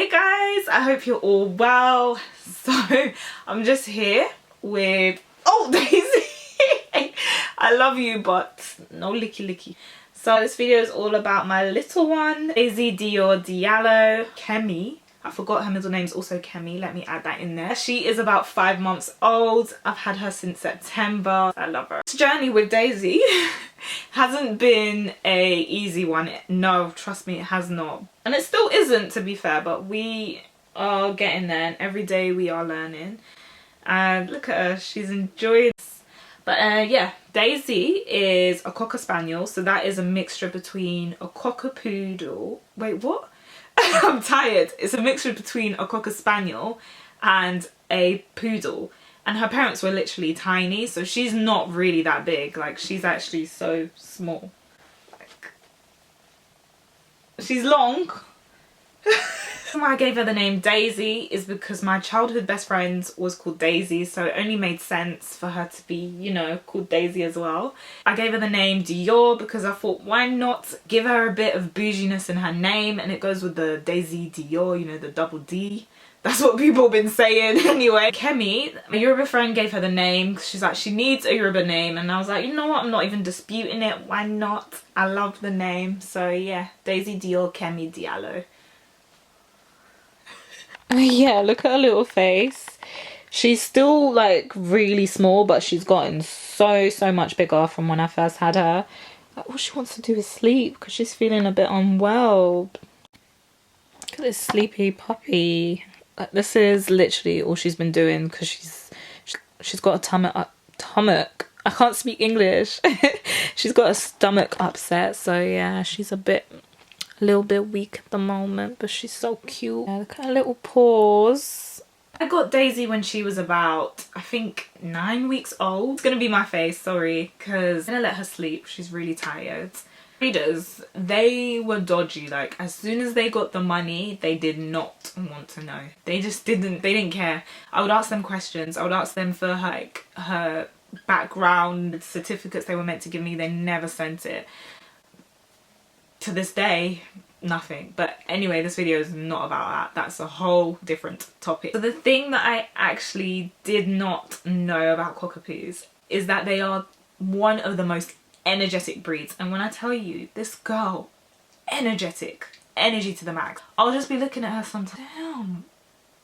Hey guys, I hope you're all well. So I'm just here with Daisy. I love you, but no licky licky. So this video is all about my little one, Daisy Dior Diallo Kemi. I forgot her middle name's also Kemi. Let me add that in there. She is about 5 months old. I've had her since September. I love her. This journey with Daisy hasn't been a easy one. No, trust me, it has not. And it still isn't, to be fair, but we are getting there and every day we are learning. And look at her, she's enjoying this. But yeah, Daisy is a Cocker Spaniel. So that is a mixture between a Cockapoodle. Wait, what? I'm tired. It's a mixture between a Cocker Spaniel and a poodle. And her parents were literally tiny, so she's not really that big. Like, she's actually so small. Like, she's long. Why I gave her the name Daisy is because my childhood best friend was called Daisy, so it only made sense for her to be, you know, called Daisy as well. I gave her the name Dior because I thought, why not give her a bit of bouginess in her name, and it goes with the Daisy Dior, you know, the double D. That's what people have been saying anyway. Kemi, my Yoruba friend, gave her the name. She's like, she needs a Yoruba name, and I was like, you know what, I'm not even disputing it. Why not? I love the name. So yeah, Daisy Dior Kemi Diallo. Yeah, look at her little face. She's still like really small, but she's gotten so much bigger from when I first had her. Like, all she wants to do is sleep because she's feeling a bit unwell. Look at this sleepy puppy. Like, this is literally all she's been doing because she's got a stomach. I can't speak English. She's got a stomach upset, so yeah, she's a little bit weak at the moment, but she's so cute. Yeah, look at her little paws. I got Daisy when she was about, I think, 9 weeks old. It's gonna be my face, sorry, because I'm gonna let her sleep. She's really tired. Breeders, they were dodgy. Like, as soon as they got the money, they did not want to know. They just didn't care. I would ask them questions. I would ask them for like her background certificates they were meant to give me. They never sent it. To this day, nothing. But anyway, this video is not about that. That's a whole different topic. So the thing that I actually did not know about Cockapoos is that they are one of the most energetic breeds. And when I tell you, this girl, energetic, energy to the max. I'll just be looking at her sometimes. Damn,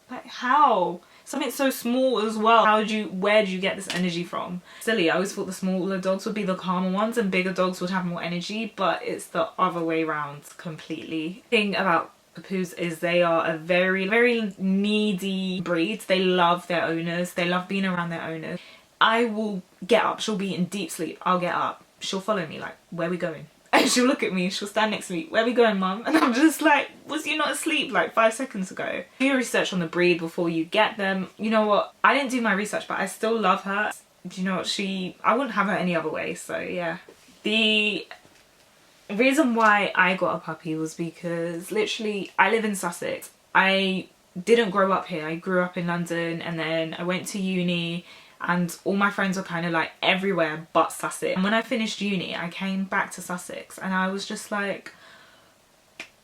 like how? Something so small as well. Where do you get this energy from? Silly, I always thought the smaller dogs would be the calmer ones and bigger dogs would have more energy, but it's the other way around completely. The thing about Cockapoos is they are a very needy breed. They love their owners. They love being around their owners. I will get up. She'll be in deep sleep. I'll get up. She'll follow me like, where are we going? And she'll look at me, she'll stand next to me, where are we going, mum? And I'm just like, was you not asleep like 5 seconds ago? Do your research on the breed before you get them. You know what? I didn't do my research, but I still love her. Do you know what? I wouldn't have her any other way, so yeah. The reason why I got a puppy was because literally I live in Sussex. I didn't grow up here. I grew up in London and then I went to uni. And all my friends were kind of like everywhere but Sussex. And when I finished uni, I came back to Sussex and I was just like,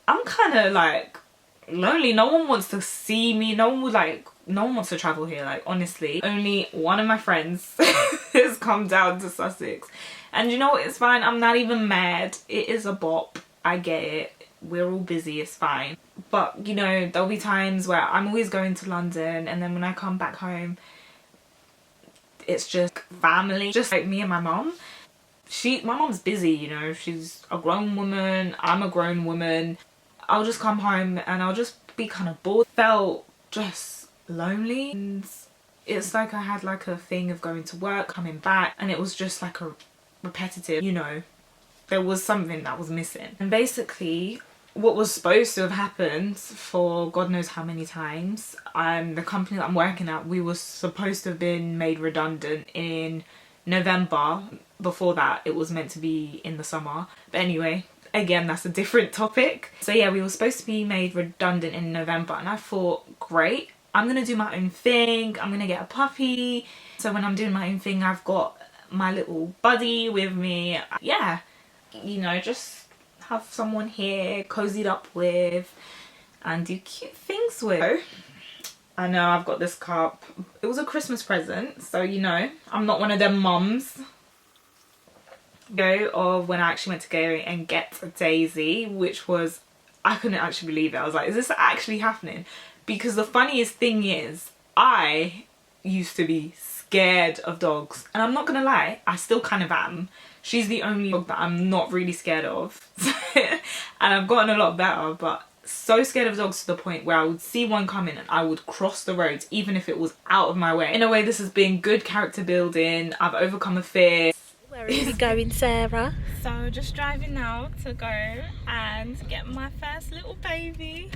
I'm kind of like lonely. No one wants to see me. No one wants to travel here, like honestly. Only one of my friends has come down to Sussex. And you know what, it's fine. I'm not even mad. It is a bop. I get it. We're all busy, it's fine. But you know, there'll be times where I'm always going to London and then when I come back home, it's just family, just like me and my mom. My mom's busy, you know, she's a grown woman, I'm a grown woman. I'll just come home and I'll just be kind of bored. Felt just lonely. And it's like I had like a thing of going to work, coming back, and it was just like a repetitive, you know, there was something that was missing. And basically, what was supposed to have happened for God knows how many times, the company that I'm working at, we were supposed to have been made redundant in November. Before that, it was meant to be in the summer. But anyway, again, that's a different topic. So yeah, we were supposed to be made redundant in November and I thought, great, I'm gonna do my own thing. I'm gonna get a puppy. So when I'm doing my own thing, I've got my little buddy with me. Yeah, you know, just have someone here cozied up with, and do cute things with. I know I've got this cup. It was a Christmas present, so you know, I'm not one of them mums. Of when I actually went to go and get Daisy, which was, I couldn't actually believe it. I was like, is this actually happening? Because the funniest thing is, I used to be scared of dogs, and I'm not gonna lie, I still kind of am. She's the only dog that I'm not really scared of. And I've gotten a lot better, but so scared of dogs to the point where I would see one coming and I would cross the road even if it was out of my way. In a way, this has been good character building. I've overcome a fear. Where are you going, Sarah? So just driving now to go and get my first little baby.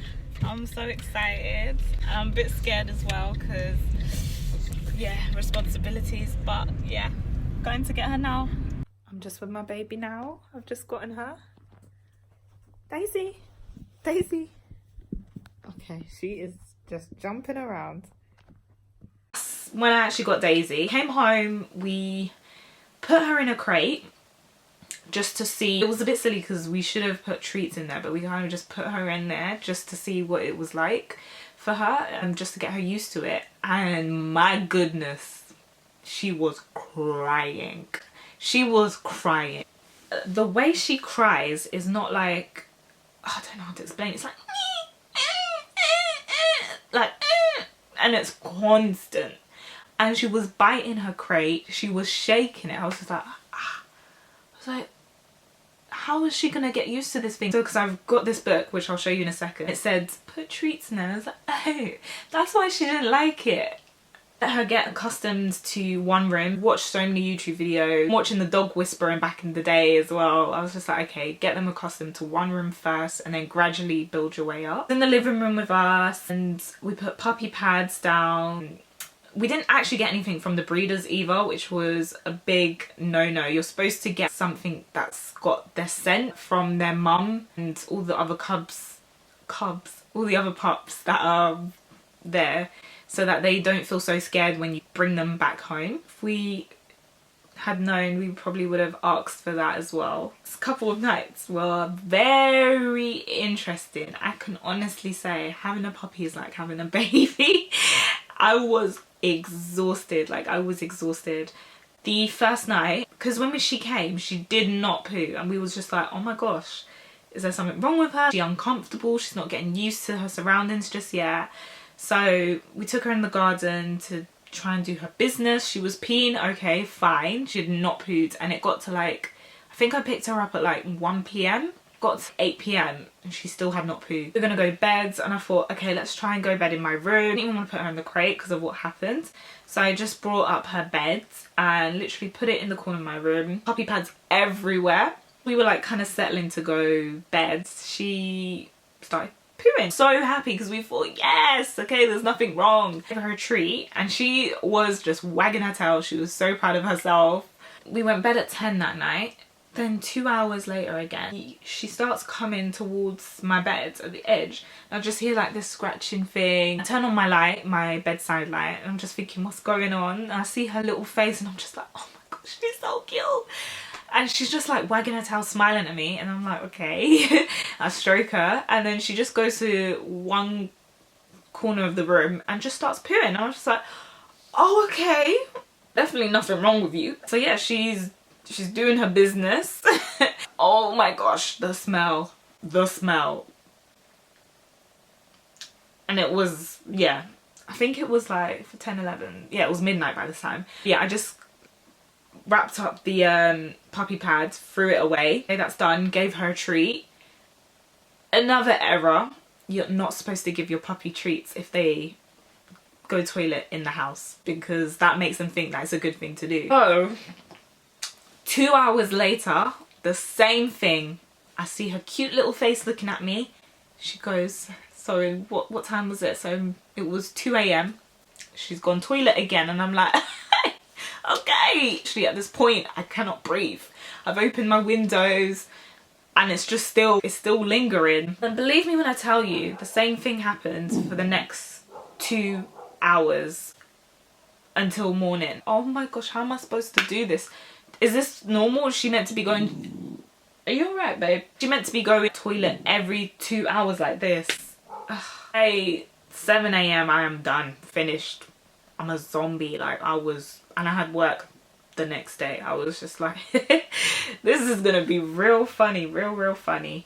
I'm so excited. I'm a bit scared as well because, yeah, responsibilities, but yeah, going to get her now. I'm just with my baby now. I've just gotten her. Daisy, Daisy. Okay, she is just jumping around. When I actually got Daisy, came home, we put her in a crate just to see. It was a bit silly because we should have put treats in there, but we kind of just put her in there just to see what it was like for her and just to get her used to it. And my goodness, she was crying. She was crying. The way she cries is not like, I don't know how to explain. It's like, and it's constant. And she was biting her crate. She was shaking it. I was just like, ah. I was like, how is she gonna get used to this thing? So, because I've got this book, which I'll show you in a second. It said, put treats in there. I was like, oh, that's why she didn't like it. Let her get accustomed to one room. Watched so many YouTube videos. Watching the dog whispering back in the day as well. I was just like, okay, get them accustomed to one room first and then gradually build your way up. In the living room with us, and we put puppy pads down. We didn't actually get anything from the breeders either, which was a big no-no. You're supposed to get something that's got their scent from their mum and all the other all the other pups that are there, so that they don't feel so scared when you bring them back home. If we had known, we probably would have asked for that as well. This couple of nights were very interesting. I can honestly say having a puppy is like having a baby. I was exhausted. Like, I was exhausted. The first night, because when she came, she did not poo, and we was just like, oh my gosh, is there something wrong with her? Is she uncomfortable? She's not getting used to her surroundings just yet. So we took her in the garden to try and do her business. She was peeing, okay, fine. She had not pooed, and it got to like, I think I picked her up at like 1 PM. Got to 8 PM and she still had not pooed. We're gonna go bed, and I thought, okay, let's try and go bed in my room. I didn't even want to put her in the crate because of what happened. So I just brought up her bed and literally put it in the corner of my room. Puppy pads everywhere. We were like kind of settling to go bed. She started pooing. So happy because we thought, yes, okay, there's nothing wrong. Gave her a treat and she was just wagging her tail. She was so proud of herself. We went bed at 10 that night. Then 2 hours later again, she starts coming towards my bed at the edge. I just hear like this scratching thing. I turn on my light, my bedside light, and I'm just thinking, what's going on? And I see her little face and I'm just like, oh my gosh, she's so cute. And she's just like wagging her tail, smiling at me. And I'm like, okay. I stroke her. And then she just goes to one corner of the room and just starts pooing. And I was just like, oh, okay. Definitely nothing wrong with you. So yeah, she's doing her business. Oh my gosh, the smell. And it was, yeah, I think it was like for 10, 11. Yeah, it was midnight by this time. Yeah, I just wrapped up the puppy pads, threw it away. Okay, that's done. Gave her a treat. Another error. You're not supposed to give your puppy treats if they go toilet in the house, because that makes them think that's a good thing to do. So 2 hours later, the same thing. I see her cute little face looking at me. She goes, so what time was it? So it was 2 AM. She's gone toilet again, and I'm like, okay. Actually, at this point, I cannot breathe. I've opened my windows and it's still lingering. And believe me when I tell you, the same thing happened for the next 2 hours until morning. Oh my gosh, how am I supposed to do this? Is this normal? Is she meant to be going... Are you alright, babe? She meant to be going to the toilet every 2 hours like this. Hey, 7 a.m. I am done, finished. I'm a zombie. Like and I had work the next day. I was just like, this is gonna be real funny, real funny.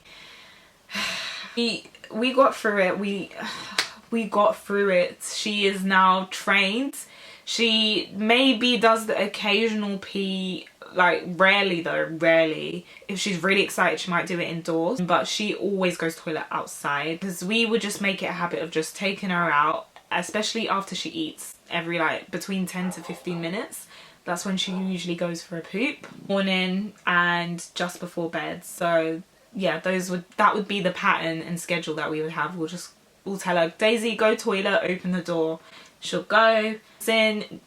We got through it. We got through it. She is now trained. She maybe does the occasional pee, like rarely though, rarely. If she's really excited, she might do it indoors, but she always goes to the toilet outside, because we would just make it a habit of just taking her out, especially after she eats, every like between 10 to 15 minutes. That's when she usually goes for a poop, morning and just before bed. So yeah, that would be the pattern and schedule that we would have. We'll tell her, Daisy, go toilet, open the door. She'll go, in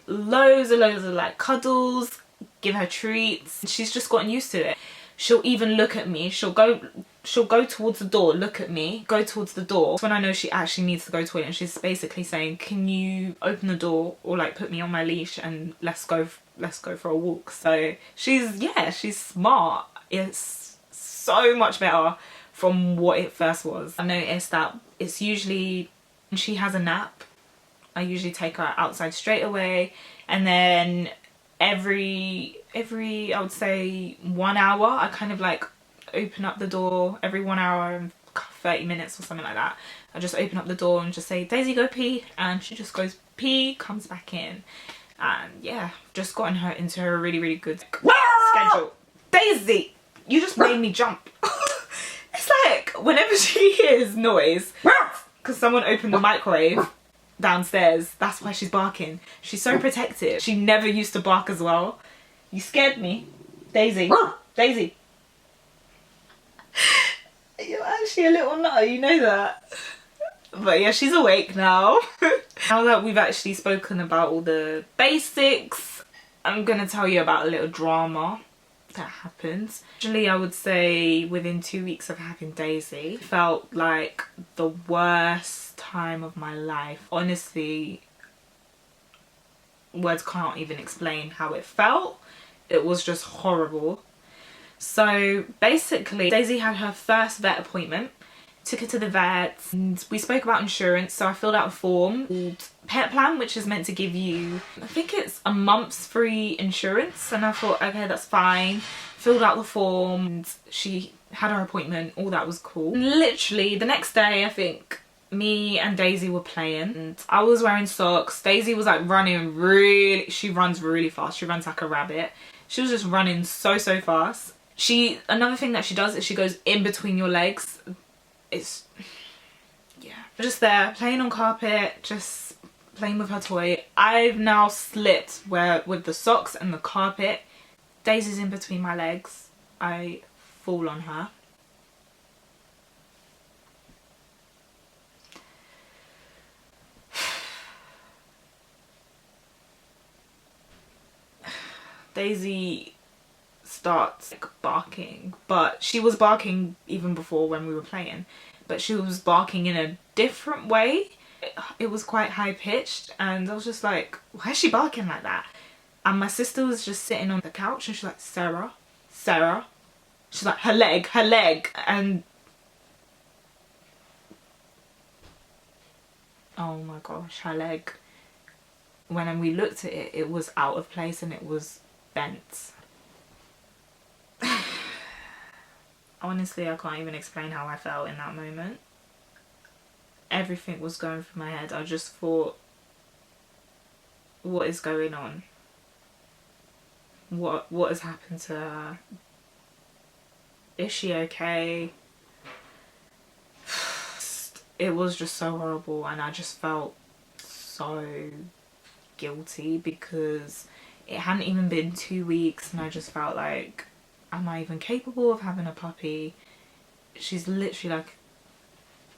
loads of like cuddles, give her treats. She's just gotten used to it. She'll even look at me. She'll go towards the door, look at me, go towards the door. That's when I know she actually needs to go to the toilet, and she's basically saying, can you open the door or like put me on my leash and let's go for a walk. So she's smart. It's so much better from what it first was. I noticed that it's usually when she has a nap, I usually take her outside straight away, and then every I would say 1 hour I kind of like open up the door. Every 1 hour and 30 minutes or something like that, I just open up the door and just say, Daisy, go pee, and she just goes pee, comes back in. And yeah, just gotten her into a really good schedule. Daisy, you just made me jump. It's like whenever she hears noise, because someone opened the microwave downstairs, that's why she's barking. She's so protective. She never used to bark as well. You scared me, Daisy. Daisy, you're actually a little nutter, you know that. But yeah, she's awake now. Now that we've actually spoken about all the basics, I'm gonna tell you about a little drama that happened. Actually, I would say within 2 weeks of having Daisy, it felt like the worst time of my life. Honestly, words can't even explain how it felt. It was just horrible. So basically, Daisy had her first vet appointment. Took her to the vet and we spoke about insurance. So I filled out a form called Pet Plan, which is meant to give you, I think it's a month's free insurance. And I thought, okay, that's fine. Filled out the form and she had her appointment. All that was cool. And literally the next day, I think me and Daisy were playing and I was wearing socks. Daisy was like running she runs really fast. She runs like a rabbit. She was just running so fast. Another thing that she does is she goes in between your legs. Yeah, just there playing on carpet, just playing with her toy. I've now slipped with the socks and the carpet. Daisy's in between my legs. I fall on her. Daisy starts like barking, but she was barking even before when we were playing, but she was barking in a different way. It was quite high pitched and I was just like, why is she barking like that? And my sister was just sitting on the couch and she's like, Sarah. She's like, her leg. And oh my gosh, her leg. When we looked at it, it was out of place and it was bent. Honestly, I can't even explain how I felt in that moment. Everything was going through my head. I just thought, what is going on? What has happened to her? Is she okay? It was just so horrible and I just felt so guilty because it hadn't even been 2 weeks and I just felt like, am I even capable of having a puppy? She's literally like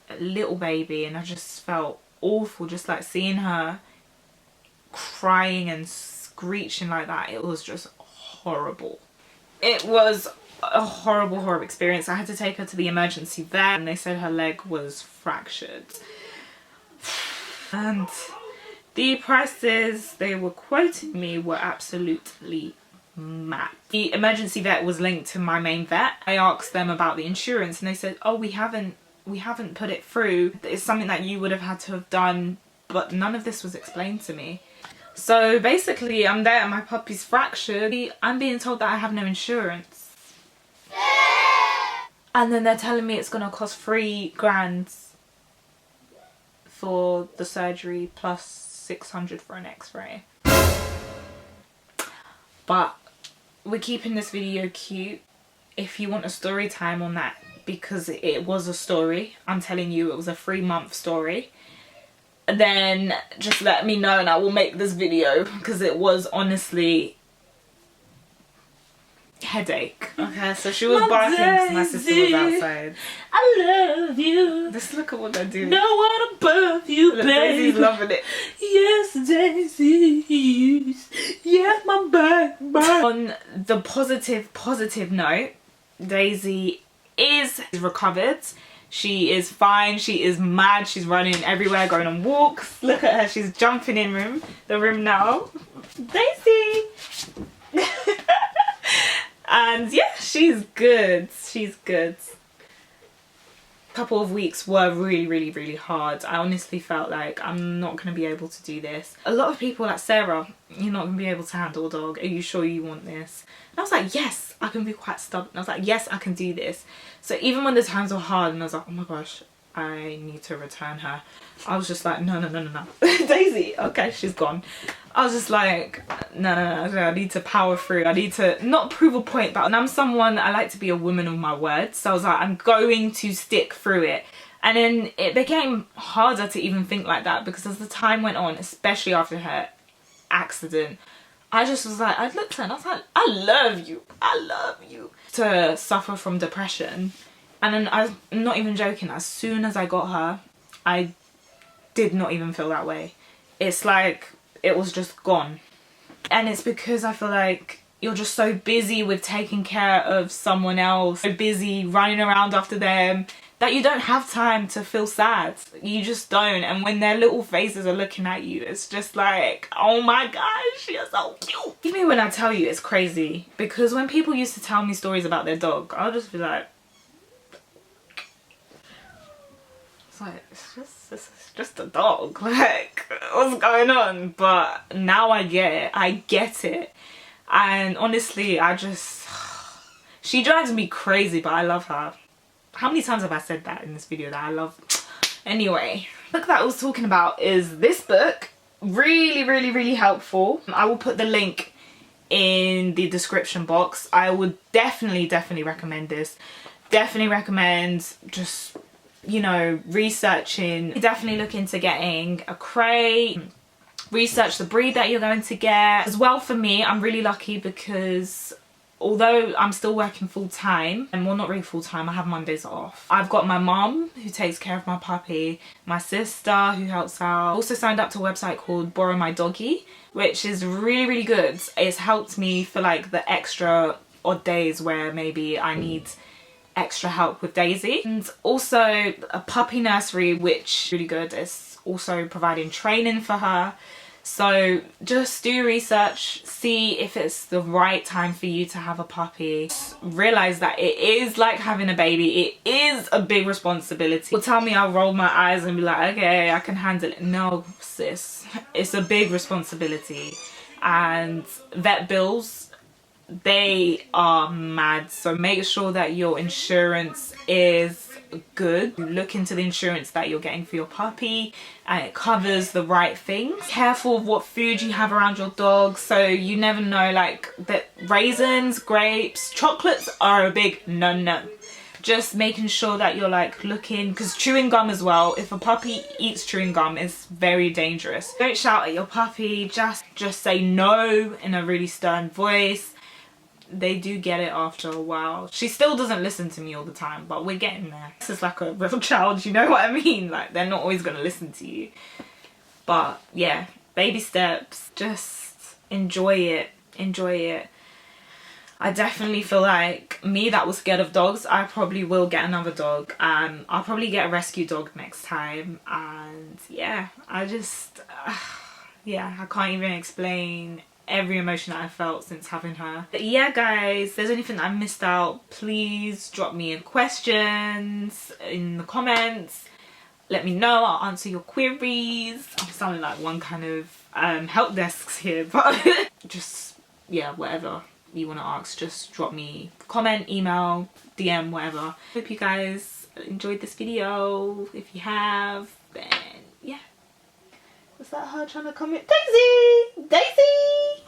a little baby and I just felt awful just like seeing her crying and screeching like that. It was just horrible. It was a horrible experience. I had to take her to the emergency vet and they said her leg was fractured. And the prices they were quoting me were absolutely mad. The emergency vet was linked to my main vet. I asked them about the insurance and they said, oh, we haven't we haven't put it through. It's something that you would have had to have done, but none of this was explained to me. So basically I'm there and my puppy's fractured. I'm being told that I have no insurance. And then they're telling me it's gonna cost 3 grand for the surgery plus 600 for an x-ray. But we're keeping this video cute. If you want a story time on that, because it was a story, I'm telling you, it was a 3-month story, then just let me know and I will make this video, because it was honestly headache. Okay, so she was barking because my sister was outside. I love you. Just look at what they're doing. No one above you, baby. Daisy's loving it. Yes, Daisy. Yeah, my back. On the positive note, Daisy is recovered. She is fine. She is mad. She's running everywhere, going on walks. Look at her. She's jumping in the room now. Daisy. And yeah, she's good. She's good. A couple of weeks were really hard. I honestly felt like I'm not going to be able to do this. A lot of people like, Sarah, you're not going to be able to handle a dog. Are you sure you want this? And I was like, yes, I can be quite stubborn. I was like, yes, I can do this. So even when the times were hard and I was like, oh my gosh, I need to return her, I was just like, no. Daisy, okay, she's gone. I was just like, no, I need to power through. I need to not prove a point, but I'm someone, I like to be a woman of my word. So I was like, I'm going to stick through it. And then it became harder to even think like that, because as the time went on, especially after her accident, I just was like, I looked at her and I was like, I love you. To suffer from depression. And then I'm not even joking, as soon as I got her, I did not even feel that way. It's like it was just gone. And it's because I feel like you're just so busy with taking care of someone else, so busy running around after them, that you don't have time to feel sad. You just don't. And when their little faces are looking at you, it's just like, oh my gosh, you're so cute. Even when I tell you, it's crazy, because when people used to tell me stories about their dog, I'll just be like, it's just a dog, like, what's going on? But now I get it. And honestly, she drives me crazy, but I love her. How many times have I said that in this video, that I love? Anyway, the book that I was talking about is this book. Really helpful. I will put the link in the description box. I would definitely recommend this. Definitely recommend just, you know, researching. Definitely look into getting a crate. Research the breed that you're going to get. As well, for me, I'm really lucky because although I'm still working full-time, and well, not really full-time, I have Mondays off, I've got my mum who takes care of my puppy, my sister who helps out. I also signed up to a website called Borrow My Doggy, which is really good. It's helped me for like the extra odd days where maybe I need extra help with Daisy. And also a puppy nursery, which is really good. It's also providing training for her. So just do research, see if it's the right time for you to have a puppy. Just realize that it is like having a baby. It is a big responsibility. Well, tell me I'll roll my eyes and be like, okay, I can handle it. No, sis, it's a big responsibility. And vet bills, they are mad. So make sure that your insurance is good. Look into the insurance that you're getting for your puppy and it covers the right things. Careful of what food you have around your dog, so you never know, like that raisins, grapes, chocolates are a big no. Just making sure that you're like looking, because chewing gum as well, if a puppy eats chewing gum, it's very dangerous. Don't shout at your puppy, just say no in a really stern voice. They do get it after a while. She still doesn't listen to me all the time, but we're getting there. This is like a real child, you know what I mean? Like, they're not always gonna listen to you. But yeah, baby steps, just enjoy it. I definitely feel like me that was scared of dogs, I probably will get another dog. I'll probably get a rescue dog next time. And yeah, I just, yeah, I can't even explain every emotion that I felt since having her. But yeah guys, if there's anything that I missed out, please drop me in questions in the comments. Let me know, I'll answer your queries. I'm sounding like one kind of help desks here, but just, yeah, whatever you want to ask, just drop me comment, email, DM, whatever. Hope you guys enjoyed this video. If you have, then yeah. Was that her trying to come in? Daisy! Daisy!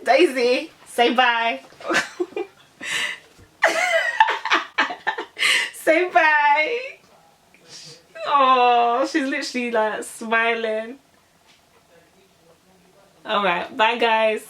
Daisy, say bye. Say bye. Oh, she's literally like smiling. Alright, bye guys.